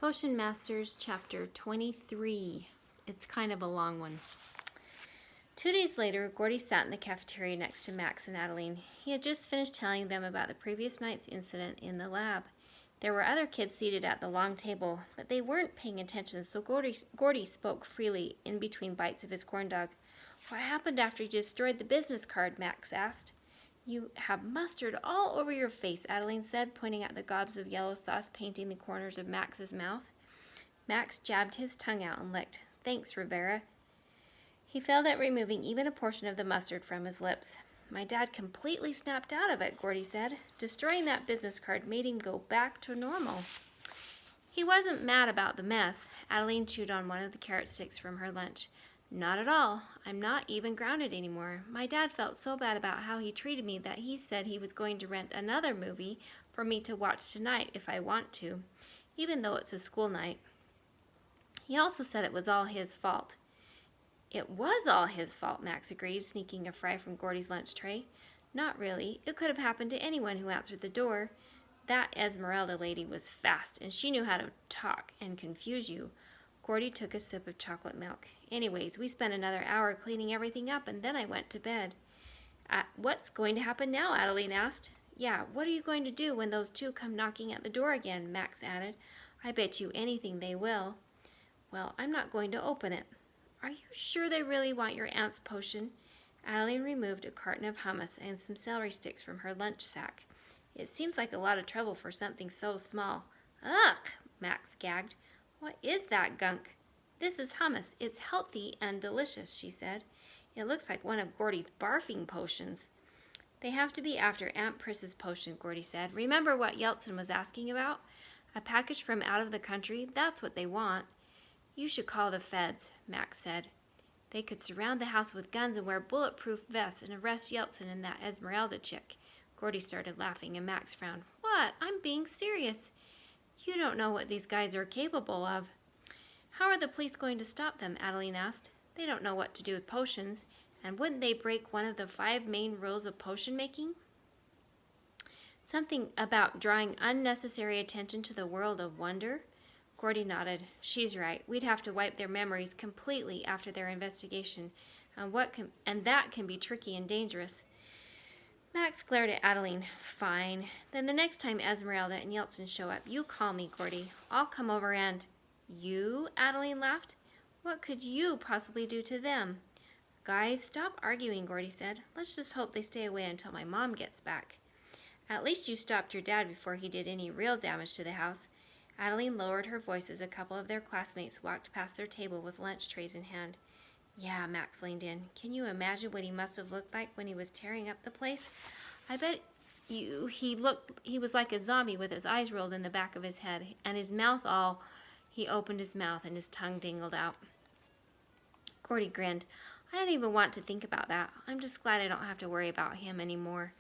Potion Masters, Chapter 23. It's kind of a long one. 2 days later, Gordy sat in the cafeteria next to Max and Adeline. He had just finished telling them about the previous night's incident in the lab. There were other kids seated at the long table, but they weren't paying attention, so Gordy spoke freely in between bites of his corn dog. "What happened after you destroyed the business card?" Max asked. "You have mustard all over your face," Adeline said, pointing at the gobs of yellow sauce painting the corners of Max's mouth. Max jabbed his tongue out and licked. "Thanks, Rivera." He failed at removing even a portion of the mustard from his lips. "My dad completely snapped out of it," Gordy said. "Destroying that business card made him go back to normal." "He wasn't mad about the mess." Adeline chewed on one of the carrot sticks from her lunch. "Not at all. I'm not even grounded anymore. My dad felt so bad about how he treated me that he said he was going to rent another movie for me to watch tonight if I want to, even though it's a school night. He also said it was all his fault." "It was all his fault," Max agreed, sneaking a fry from Gordy's lunch tray. "Not really. It could have happened to anyone who answered the door. That Esmeralda lady was fast, and she knew how to talk and confuse you." Gordy took a sip of chocolate milk. "Anyways, we spent another hour cleaning everything up, and then I went to bed." "What's going to happen now?" Adeline asked. "Yeah, what are you going to do when those two come knocking at the door again?" Max added. "I bet you anything they will." "Well, I'm not going to open it." "Are you sure they really want your aunt's potion?" Adeline removed a carton of hummus and some celery sticks from her lunch sack. "It seems like a lot of trouble for something so small." "Ugh!" Max gagged. "What is that gunk?" "This is hummus. It's healthy and delicious," she said. "It looks like one of Gordy's barfing potions." "They have to be after Aunt Pris's potion," Gordy said. "Remember what Yeltsin was asking about? A package from out of the country? That's what they want." "You should call the feds," Max said. "They could surround the house with guns and wear bulletproof vests and arrest Yeltsin and that Esmeralda chick." Gordy started laughing and Max frowned. "What? I'm being serious." "You don't know what these guys are capable of." "How are the police going to stop them?" Adeline asked. "They don't know what to do with potions, and wouldn't they break one of the 5 main rules of potion making? Something about drawing unnecessary attention to the world of wonder?" Gordy nodded. "She's right. We'd have to wipe their memories completely after their investigation, and that can be tricky and dangerous." Max glared at Adeline. "Fine. Then the next time Esmeralda and Yeltsin show up, you call me, Gordy. I'll come over and—" "You?" Adeline laughed. "What could you possibly do to them?" "Guys, stop arguing," Gordy said. "Let's just hope they stay away until my mom gets back." "At least you stopped your dad before he did any real damage to the house." Adeline lowered her voice as a couple of their classmates walked past their table with lunch trays in hand. "Yeah," Max leaned in. "Can you imagine what he must have looked like when he was tearing up the place? I bet he was like a zombie with his eyes rolled in the back of his head and his mouth all—" He opened his mouth and his tongue dangled out. Gordy grinned. "I don't even want to think about that. I'm just glad I don't have to worry about him anymore."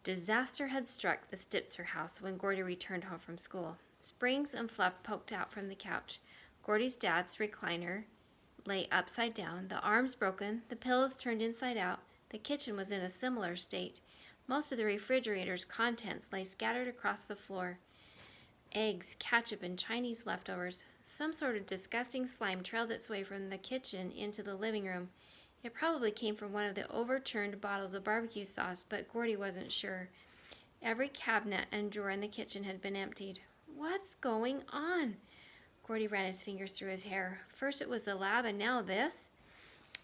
Disaster had struck the Stitzer house when Gordy returned home from school. Springs and fluff poked out from the couch. Gordy's dad's recliner lay upside down, the arms broken, the pillows turned inside out. The kitchen was in a similar state. Most of the refrigerator's contents lay scattered across the floor. Eggs, ketchup, and Chinese leftovers. Some sort of disgusting slime trailed its way from the kitchen into the living room. It probably came from one of the overturned bottles of barbecue sauce, but Gordy wasn't sure. Every cabinet and drawer in the kitchen had been emptied. "What's going on?" Gordy ran his fingers through his hair. First it was the lab, and now this?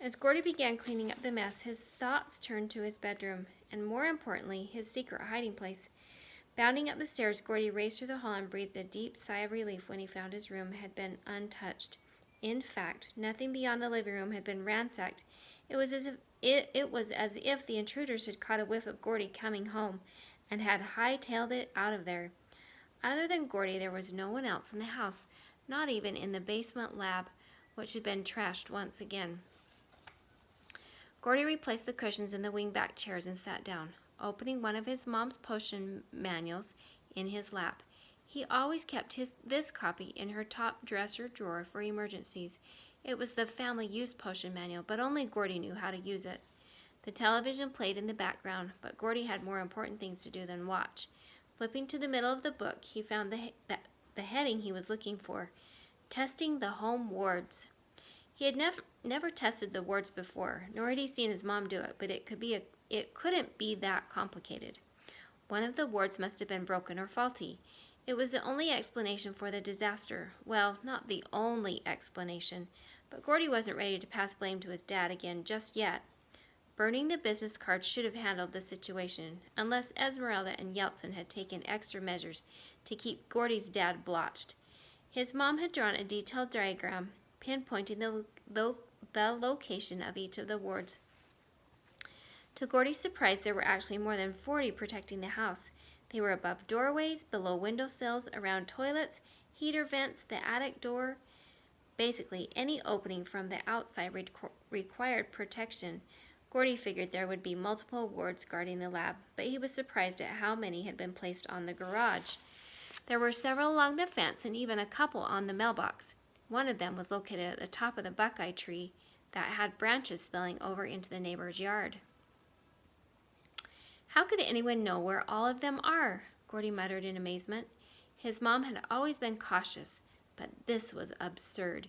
As Gordy began cleaning up the mess, his thoughts turned to his bedroom, and more importantly, his secret hiding place. Bounding up the stairs, Gordy raced through the hall and breathed a deep sigh of relief when he found his room had been untouched. In fact, nothing beyond the living room had been ransacked. It was as if the intruders had caught a whiff of Gordy coming home and had hightailed it out of there. Other than Gordy, there was no one else in the house, not even in the basement lab, which had been trashed once again. Gordy replaced the cushions in the wing-back chairs and sat down, opening one of his mom's potion manuals in his lap. He always kept this copy in her top dresser drawer for emergencies. It was the family use potion manual, but only Gordy knew how to use it. The television played in the background, but Gordy had more important things to do than watch. Flipping to the middle of the book, he found the heading he was looking for, Testing the Home Wards. He had never tested the wards before, nor had he seen his mom do it, but it couldn't be that complicated. One of the wards must have been broken or faulty. It was the only explanation for the disaster. Well, not the only explanation, but Gordy wasn't ready to pass blame to his dad again just yet. Burning the business cards should have handled the situation, unless Esmeralda and Yeltsin had taken extra measures to keep Gordy's dad blotched. His mom had drawn a detailed diagram pinpointing the location of each of the wards. To Gordy's surprise, there were actually more than 40 protecting the house. They were above doorways, below windowsills, around toilets, heater vents, the attic door. Basically, any opening from the outside required protection. Gordy figured there would be multiple wards guarding the lab, but he was surprised at how many had been placed on the garage. There were several along the fence and even a couple on the mailbox. One of them was located at the top of the buckeye tree that had branches spilling over into the neighbor's yard. How could anyone know where all of them are? Gordy muttered in amazement. His mom had always been cautious, but this was absurd.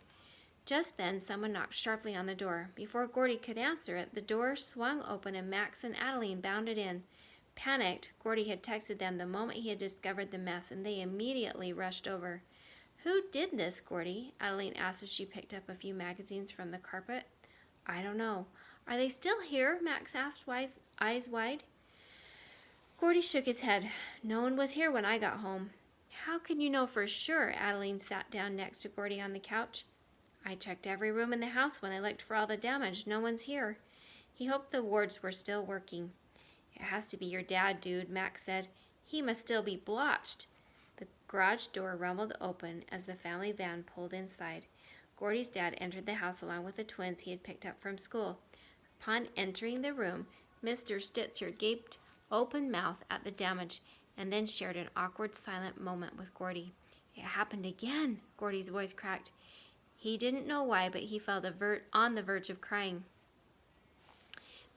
Just then, someone knocked sharply on the door. Before Gordy could answer it, the door swung open and Max and Adeline bounded in. Panicked, Gordy had texted them the moment he had discovered the mess, and they immediately rushed over. "Who did this, Gordy?" Adeline asked as she picked up a few magazines from the carpet. "I don't know." "Are they still here?" Max asked, eyes wide. Gordy shook his head. "No one was here when I got home." "How can you know for sure?" Adeline sat down next to Gordy on the couch. "I checked every room in the house when I looked for all the damage. No one's here." He hoped the wards were still working. "It has to be your dad, dude," Max said. "He must still be blotched." The garage door rumbled open as the family van pulled inside. Gordy's dad entered the house along with the twins he had picked up from school. Upon entering the room, Mr. Stitzer gaped open-mouthed at the damage and then shared an awkward, silent moment with Gordy. "It happened again," Gordy's voice cracked. He didn't know why, but he felt on the verge of crying.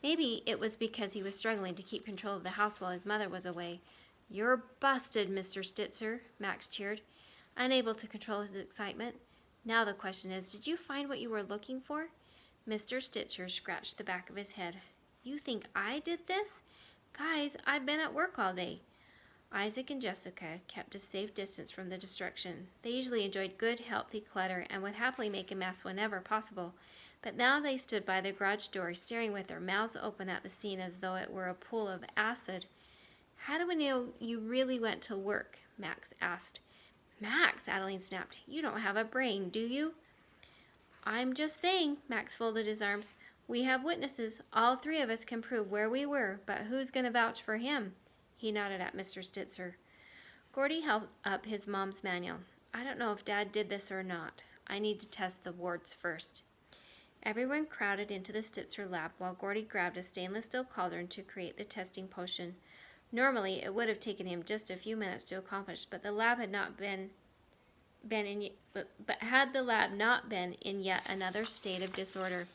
Maybe it was because he was struggling to keep control of the house while his mother was away. "You're busted, Mr. Stitzer," Max cheered, unable to control his excitement. "Now the question is, did you find what you were looking for?" Mr. Stitzer scratched the back of his head. "You think I did this? Guys, I've been at work all day." Isaac and Jessica kept a safe distance from the destruction. They usually enjoyed good, healthy clutter and would happily make a mess whenever possible. But now they stood by the garage door, staring with their mouths open at the scene as though it were a pool of acid. "How do we know you really went to work?" Max asked. "Max," Adeline snapped, "you don't have a brain, do you?" "I'm just saying," Max folded his arms. "We have witnesses. All three of us can prove where we were, but who's going to vouch for him?" He nodded at Mr. Stitzer. Gordy held up his mom's manual. "I don't know if Dad did this or not. I need to test the wards first." Everyone crowded into the Stitzer lab while Gordy grabbed a stainless steel cauldron to create the testing potion. Normally, it would have taken him just a few minutes to accomplish, but the lab had not been in yet another state of disorder.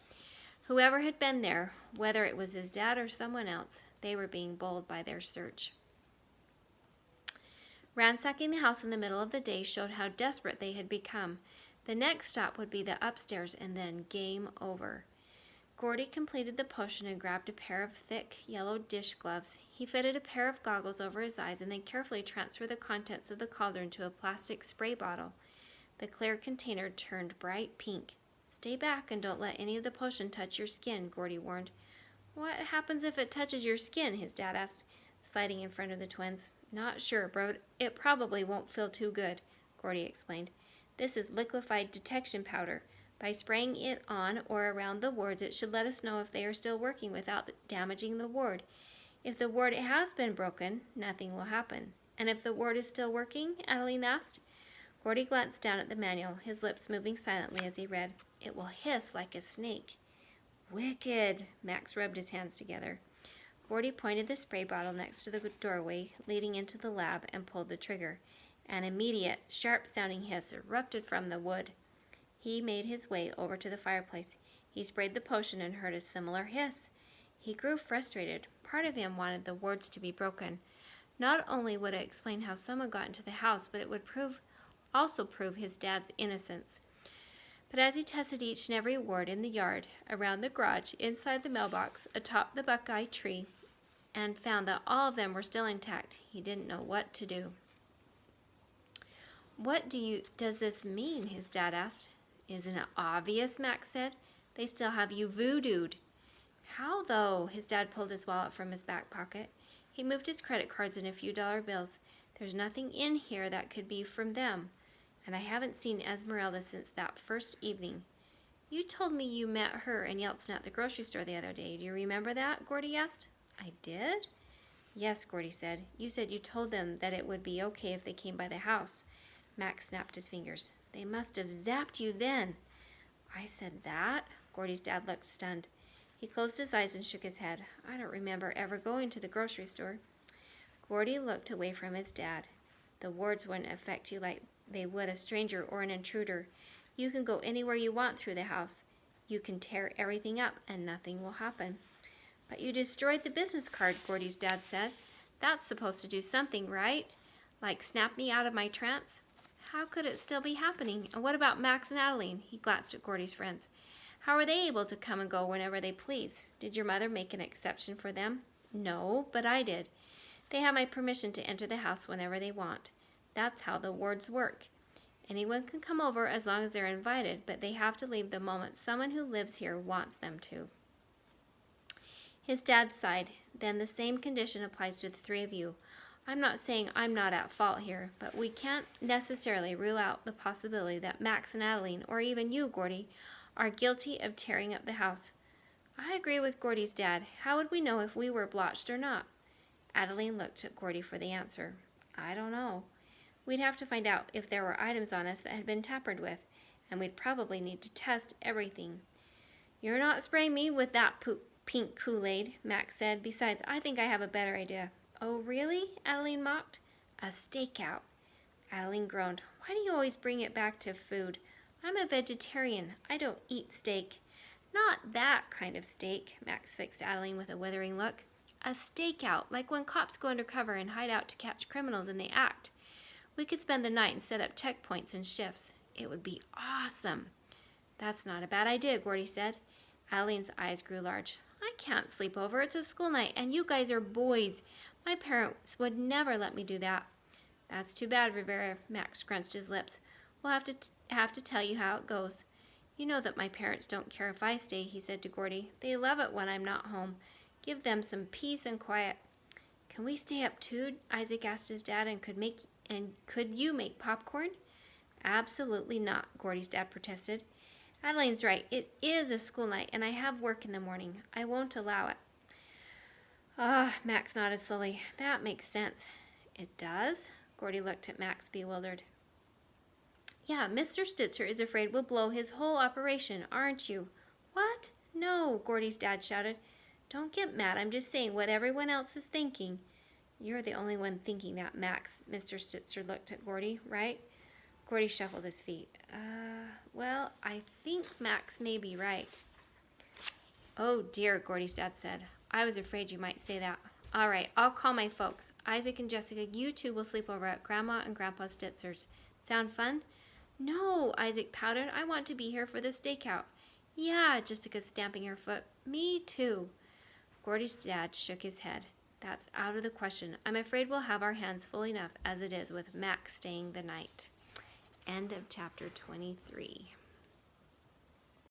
Whoever had been there, whether it was his dad or someone else, they were being bold by their search. Ransacking the house in the middle of the day showed how desperate they had become. The next stop would be the upstairs, and then game over. Gordy completed the potion and grabbed a pair of thick, yellow dish gloves. He fitted a pair of goggles over his eyes and then carefully transferred the contents of the cauldron to a plastic spray bottle. The clear container turned bright pink. "Stay back and don't let any of the potion touch your skin," Gordy warned. "What happens if it touches your skin?" his dad asked, sliding in front of the twins. "Not sure, bro. It probably won't feel too good," Gordy explained. "This is liquefied detection powder. By spraying it on or around the wards, it should let us know if they are still working without damaging the ward. If the ward has been broken, nothing will happen." "And if the ward is still working?" Adeline asked. Gordy glanced down at the manual, his lips moving silently as he read. "It will hiss like a snake." "Wicked!" Max rubbed his hands together. Gordy pointed the spray bottle next to the doorway leading into the lab and pulled the trigger. An immediate, sharp-sounding hiss erupted from the wood. He made his way over to the fireplace. He sprayed the potion and heard a similar hiss. He grew frustrated. Part of him wanted the wards to be broken. Not only would it explain how someone got into the house, but it would prove also prove his dad's innocence. But as he tested each and every ward in the yard, around the garage, inside the mailbox, atop the buckeye tree, and found that all of them were still intact, he didn't know what to do. "What does this mean?" his dad asked. "Isn't it obvious?" Max said. "They still have you voodooed." "How, though?" His dad pulled his wallet from his back pocket. He moved his credit cards and a few dollar bills. "There's nothing in here that could be from them. And I haven't seen Esmeralda since that first evening." "You told me you met her and Yeltsin at the grocery store the other day. Do you remember that?" Gordy asked. "I did?" "Yes," Gordy said. "You said you told them that it would be okay if they came by the house." Max snapped his fingers. "They must have zapped you then." "I said that?" Gordy's dad looked stunned. He closed his eyes and shook his head. "I don't remember ever going to the grocery store." Gordy looked away from his dad. "The wards wouldn't affect you like they would a stranger or an intruder. You can go anywhere you want through the house. You can tear everything up and nothing will happen." "But you destroyed the business card," Gordy's dad said. "That's supposed to do something, right? Like snap me out of my trance?" "How could it still be happening? And what about Max and Adeline?" He glanced at Gordy's friends. "How are they able to come and go whenever they please? Did your mother make an exception for them?" "No, but I did. They have my permission to enter the house whenever they want. That's how the wards work. Anyone can come over as long as they're invited, but they have to leave the moment someone who lives here wants them to." His dad sighed. "Then the same condition applies to the three of you. I'm not saying I'm not at fault here, but we can't necessarily rule out the possibility that Max and Adeline, or even you, Gordy, are guilty of tearing up the house." "I agree with Gordy's dad. How would we know if we were blotched or not?" Adeline looked at Gordy for the answer. "I don't know. We'd have to find out if there were items on us that had been tampered with, and we'd probably need to test everything." "You're not spraying me with that pink Kool-Aid," Max said. "Besides, I think I have a better idea." "Oh, really?" Adeline mocked. "A stakeout." Adeline groaned. "Why do you always bring it back to food? I'm a vegetarian. I don't eat steak." "Not that kind of steak," Max fixed Adeline with a withering look. "A stakeout, like when cops go undercover and hide out to catch criminals in the act. We could spend the night and set up checkpoints and shifts. It would be awesome." "That's not a bad idea," Gordy said. Adeline's eyes grew large. "I can't sleep over. It's a school night, and you guys are boys. My parents would never let me do that." "That's too bad, Rivera." Max scrunched his lips. "We'll have to tell you how it goes." "You know that my parents don't care if I stay," he said to Gordy. "They love it when I'm not home. Give them some peace and quiet." "Can we stay up too?" Isaac asked his dad. Could you make popcorn?" "Absolutely not," Gordy's dad protested. "Adeline's right. It is a school night, and I have work in the morning. I won't allow it." Max nodded slowly. "That makes sense." "It does?" Gordy looked at Max, bewildered. "Yeah, Mr. Stitzer is afraid we'll blow his whole operation, aren't you?" "What? No," Gordy's dad shouted. "Don't get mad. I'm just saying what everyone else is thinking." "You're the only one thinking that, Max." Mr. Stitzer looked at Gordy. "Right?" Gordy shuffled his feet. Well, I think Max may be right." "Oh dear," Gordy's dad said. "I was afraid you might say that. All right, I'll call my folks. Isaac and Jessica, you two will sleep over at Grandma and Grandpa Stitzer's. Sound fun?" "No," Isaac pouted. "I want to be here for the stakeout." "Yeah," Jessica stamping her foot. "Me too." Gordy's dad shook his head. "That's out of the question. I'm afraid we'll have our hands full enough as it is with Max staying the night." End of chapter 23.